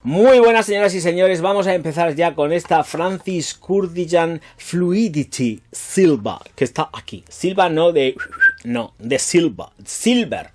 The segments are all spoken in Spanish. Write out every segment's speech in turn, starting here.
Muy buenas señoras y señores, vamos a empezar ya con esta Francis Kurkdjian Fluidity Silver, que está aquí. Silver de silver,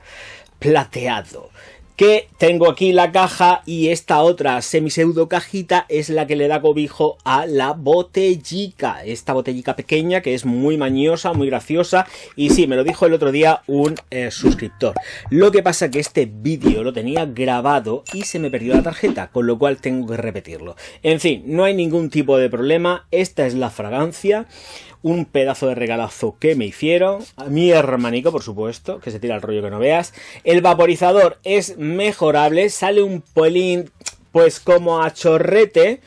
plateado. Que tengo aquí la caja y esta otra semiseudo cajita es la que le da cobijo a la botellica. Esta botellica pequeña que es muy mañosa, muy graciosa y sí, me lo dijo el otro día un suscriptor. Lo que pasa que este vídeo lo tenía grabado y se me perdió la tarjeta, con lo cual tengo que repetirlo. En fin, no hay ningún tipo de problema. Esta es la fragancia. Un pedazo de regalazo que me hicieron. A mi hermanico, por supuesto, que se tira el rollo que no veas. El vaporizador es mejorable. Sale un pelín, pues como a chorrete.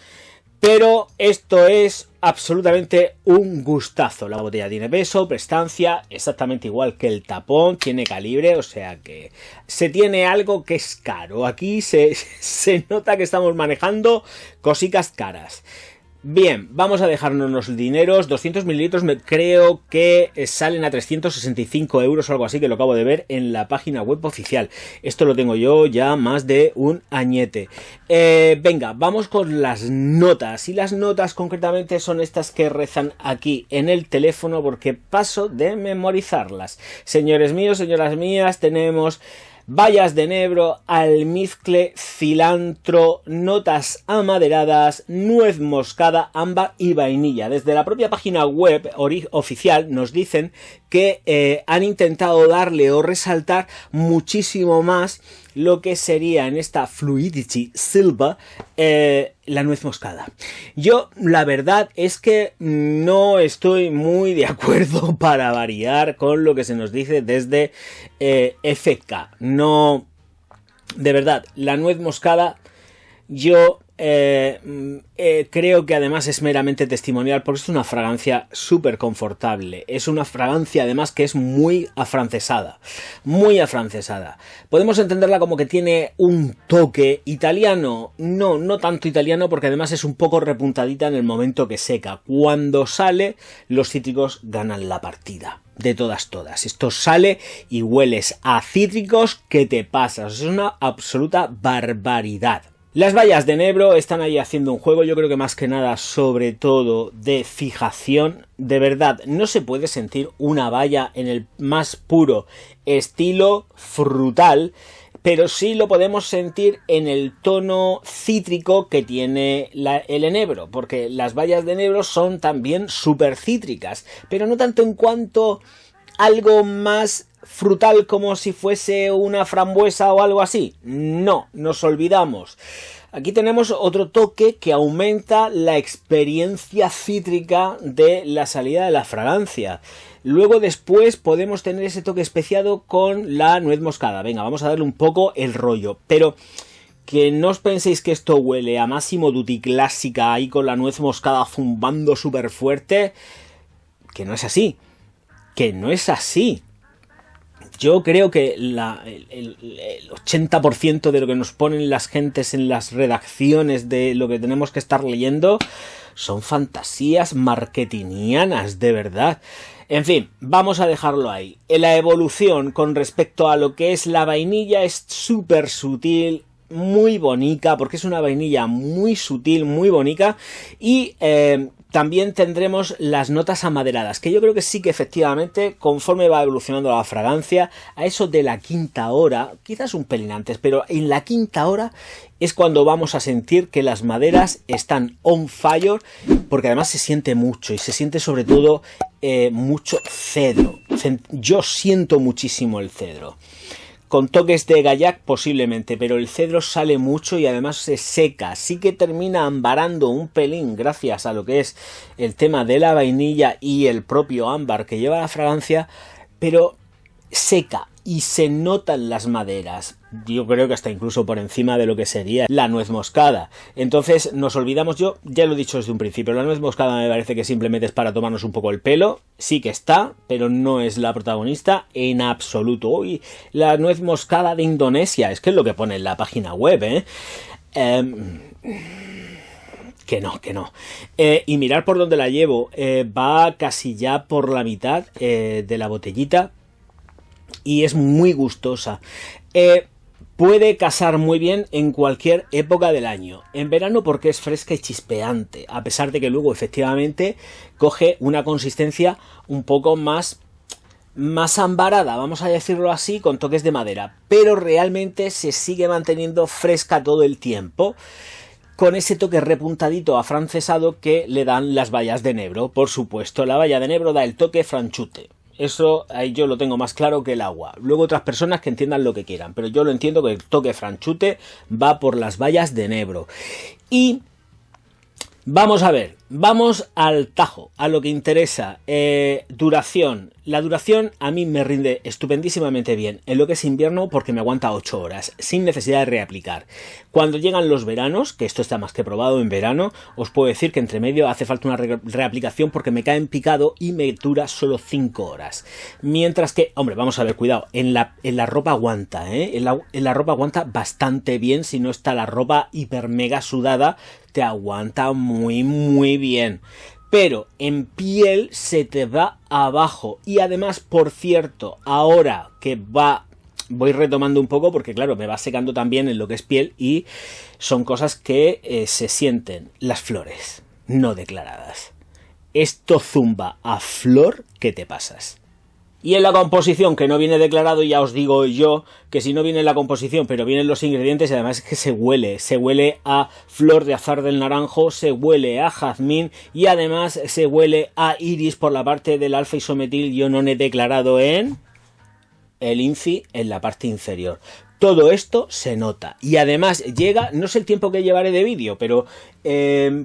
Pero esto es absolutamente un gustazo. La botella tiene peso, prestancia, exactamente igual que el tapón. Tiene calibre, o sea que se tiene algo que es caro. Aquí se nota que estamos manejando cositas caras. Bien, vamos a dejarnos los dineros. 200 mililitros creo que salen a 365 euros o algo así, que lo acabo de ver en la página web oficial. Esto lo tengo yo ya más de un añete. Venga, vamos con las notas. Y las notas concretamente son estas que rezan aquí en el teléfono porque paso de memorizarlas. Señores míos, señoras mías, tenemos bayas de enebro, almizcle, cilantro, notas amaderadas, nuez moscada, ámbar y vainilla. Desde la propia página web oficial nos dicen que han intentado darle o resaltar muchísimo más lo que sería en esta Fluidity Silver la nuez moscada. Yo la verdad es que no estoy muy de acuerdo, para variar, con lo que se nos dice desde FK. No, de verdad, la nuez moscada yo creo que además es meramente testimonial porque es una fragancia súper confortable. Es una fragancia además que es muy afrancesada. Muy afrancesada. Podemos entenderla como que tiene un toque italiano. No tanto italiano, porque además es un poco repuntadita en el momento que seca. Cuando sale, los cítricos ganan la partida. De todas. Esto sale y hueles a cítricos que te pasas. Es una absoluta barbaridad. Las bayas de enebro están ahí haciendo un juego, yo creo que más que nada sobre todo de fijación. De verdad, no se puede sentir una baya en el más puro estilo frutal, pero sí lo podemos sentir en el tono cítrico que tiene el enebro, porque las bayas de enebro son también súper cítricas, pero no tanto en cuanto algo más frutal como si fuese una frambuesa o algo así. No, nos olvidamos. Aquí tenemos otro toque que aumenta la experiencia cítrica de la salida de la fragancia. Luego después podemos tener ese toque especiado con la nuez moscada. Venga, vamos a darle un poco el rollo, pero que no os penséis que esto huele a Massimo Dutti clásica ahí con la nuez moscada zumbando súper fuerte, que no es así. Yo creo que el 80% de lo que nos ponen las gentes en las redacciones de lo que tenemos que estar leyendo son fantasías marketingianas, de verdad. En fin, vamos a dejarlo ahí. La evolución con respecto a lo que es la vainilla es súper sutil, muy bonita, porque es una vainilla muy sutil, muy bonita, y también tendremos las notas amaderadas, que yo creo que sí que efectivamente, conforme va evolucionando la fragancia, a eso de la quinta hora, quizás un pelín antes, pero en la quinta hora es cuando vamos a sentir que las maderas están on fire, porque además se siente mucho, y se siente sobre todo mucho cedro. Yo siento muchísimo el cedro. Con toques de gaillac posiblemente, pero el cedro sale mucho y además se seca. Sí que termina ambarando un pelín gracias a lo que es el tema de la vainilla y el propio ámbar que lleva la fragancia, pero seca y se notan las maderas. Yo creo que hasta incluso por encima de lo que sería la nuez moscada. Entonces nos olvidamos, yo ya lo he dicho desde un principio, la nuez moscada me parece que simplemente es para tomarnos un poco el pelo. Sí que está, pero no es la protagonista en absoluto. Uy, la nuez moscada de Indonesia, es que es lo que pone en la página web, que no. Y mirar por dónde la llevo, va casi ya por la mitad de la botellita y es muy gustosa. Puede casar muy bien en cualquier época del año. En verano porque es fresca y chispeante, a pesar de que luego efectivamente coge una consistencia un poco más ambarada, vamos a decirlo así, con toques de madera. Pero realmente se sigue manteniendo fresca todo el tiempo, con ese toque repuntadito afrancesado que le dan las bayas de enebro. Por supuesto, la baya de enebro da el toque franchute. Eso ahí yo lo tengo más claro que el agua. Luego otras personas que entiendan lo que quieran, pero yo lo entiendo que el toque franchute va por las bayas de enebro. Y vamos a ver, vamos al tajo, a lo que interesa. Duración. La duración a mí me rinde estupendísimamente bien en lo que es invierno porque me aguanta 8 horas, sin necesidad de reaplicar. Cuando llegan los veranos, que esto está más que probado en verano, os puedo decir que entre medio hace falta una reaplicación porque me cae en picado y me dura solo 5 horas. Mientras que, hombre, vamos a ver, cuidado, en la ropa aguanta, en la ropa aguanta bastante bien, si no está la ropa hiper mega sudada, te aguanta muy bien. Pero en piel se te va abajo. Y además, por cierto, ahora que voy retomando un poco porque claro, me va secando también en lo que es piel y son cosas que se sienten. Las flores no declaradas. Esto zumba a flor que te pasas. Y en la composición, que no viene declarado, ya os digo yo que si no viene en la composición, pero vienen los ingredientes, y además es que se huele a flor de azar del naranjo, se huele a jazmín y además se huele a iris por la parte del alfa isometil ionone declarado en el INCI en la parte inferior. Todo esto se nota y además llega, no sé el tiempo que llevaré de vídeo, pero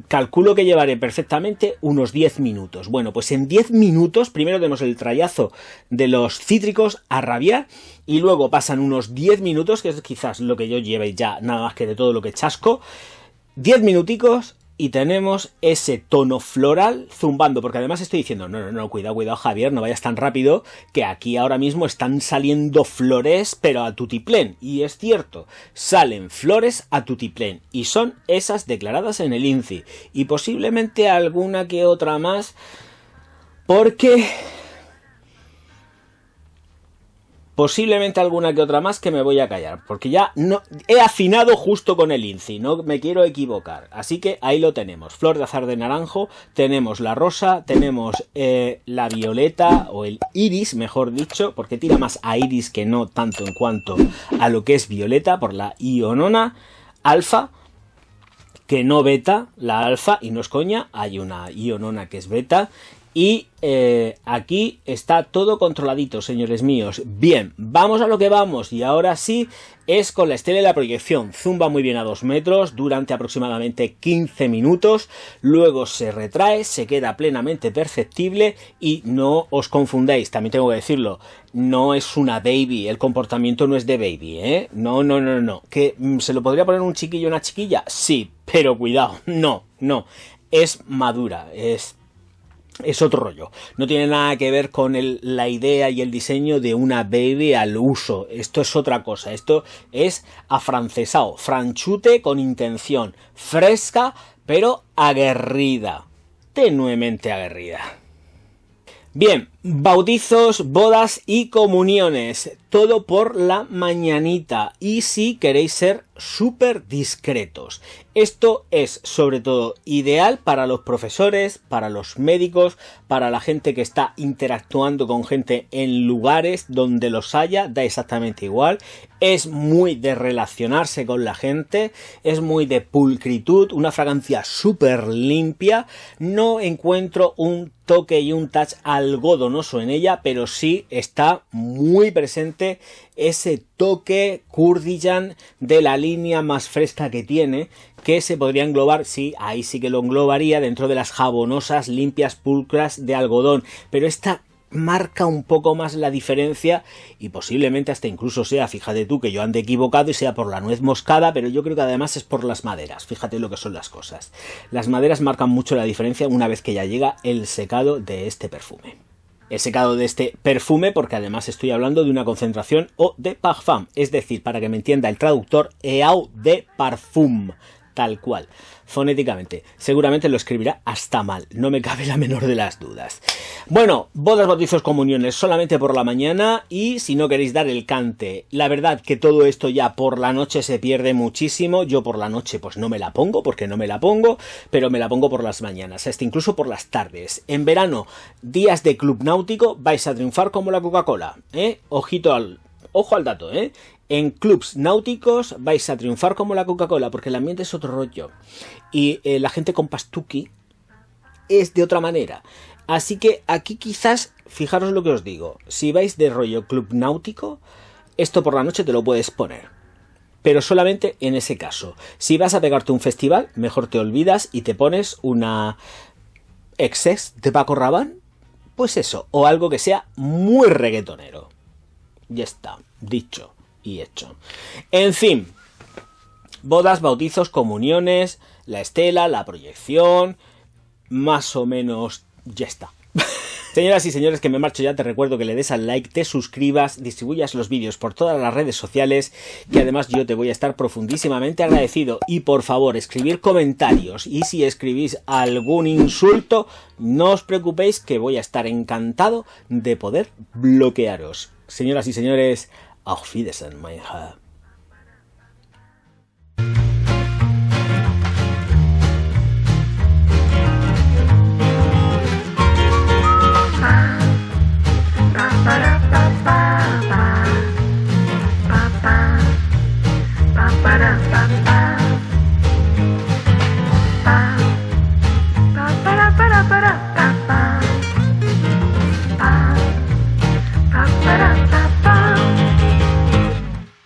calculo que llevaré perfectamente unos 10 minutos. Bueno, pues en 10 minutos primero tenemos el trayazo de los cítricos a rabiar y luego pasan unos 10 minutos, que es quizás lo que yo lleve ya nada más que de todo lo que chasco, 10 minuticos y tenemos ese tono floral zumbando, porque además estoy diciendo, no, cuidado Javier, no vayas tan rápido, que aquí ahora mismo están saliendo flores, pero a tutiplén, y es cierto, salen flores a tutiplén, y son esas declaradas en el INCI, y posiblemente alguna que otra más, porque posiblemente alguna que otra más que me voy a callar, porque ya no he afinado justo con el INCI, no me quiero equivocar. Así que ahí lo tenemos, flor de azar de naranjo, tenemos la rosa, tenemos la violeta o el iris, mejor dicho, porque tira más a iris que no tanto en cuanto a lo que es violeta, por la ionona, alfa, que no beta, la alfa, y no es coña, hay una ionona que es beta. Y aquí está todo controladito, señores míos. Bien, vamos a lo que vamos. Y ahora sí, es con la estela y la proyección. Zumba muy bien a 2 metros durante aproximadamente 15 minutos. Luego se retrae, se queda plenamente perceptible. Y no os confundáis, también tengo que decirlo, no es una baby. El comportamiento no es de baby, ¿eh? No. ¿Que se lo podría poner un chiquillo o una chiquilla? Sí, pero cuidado, no. Es madura, es otro rollo, no tiene nada que ver con la idea y el diseño de una baby al uso, esto es otra cosa, esto es afrancesado, franchute con intención, fresca pero aguerrida, tenuemente aguerrida. Bien, bautizos, bodas y comuniones, todo por la mañanita y si queréis ser súper discretos. Esto es sobre todo ideal para los profesores, para los médicos, para la gente que está interactuando con gente en lugares donde los haya, da exactamente igual. Es muy de relacionarse con la gente, es muy de pulcritud, una fragancia súper limpia. No encuentro un toque y un touch algodonoso en ella, pero sí está muy presente ese toque Courtisan de la línea más fresca que tiene, que se podría englobar, sí, ahí sí que lo englobaría dentro de las jabonosas, limpias, pulcras de algodón, pero esta marca un poco más la diferencia y posiblemente hasta incluso sea, fíjate tú que yo ande equivocado y sea por la nuez moscada, pero yo creo que además es por las maderas, fíjate lo que son las cosas. Las maderas marcan mucho la diferencia una vez que ya llega el secado de este perfume. El secado de este perfume porque además estoy hablando de una concentración eau de parfum, es decir, para que me entienda el traductor, eau de parfum, tal cual, fonéticamente. Seguramente lo escribirá hasta mal, no me cabe la menor de las dudas. Bueno, bodas, bautizos, comuniones solamente por la mañana, y si no queréis dar el cante, la verdad que todo esto ya por la noche se pierde muchísimo. Yo por la noche pues no me la pongo, porque no me la pongo, pero me la pongo por las mañanas, hasta incluso por las tardes. En verano, días de club náutico, vais a triunfar como la Coca-Cola, ojo al dato, En clubs náuticos vais a triunfar como la Coca-Cola, porque el ambiente es otro rollo. Y la gente con pastuqui es de otra manera. Así que aquí quizás, fijaros lo que os digo, si vais de rollo club náutico, esto por la noche te lo puedes poner. Pero solamente en ese caso. Si vas a pegarte un festival, mejor te olvidas y te pones una Excess de Paco Rabanne, pues eso, o algo que sea muy reggaetonero. Ya está, dicho y hecho. En fin, bodas, bautizos, comuniones, la estela, la proyección, más o menos ya está. Señoras y señores, que me marcho ya, te recuerdo que le des al like, te suscribas, distribuyas los vídeos por todas las redes sociales, que además yo te voy a estar profundísimamente agradecido. Y por favor, escribir comentarios, y si escribís algún insulto, no os preocupéis, que voy a estar encantado de poder bloquearos. Señoras y señores, auf Wiedersehen, mein Herr. Ba-ba-da-ba-ba.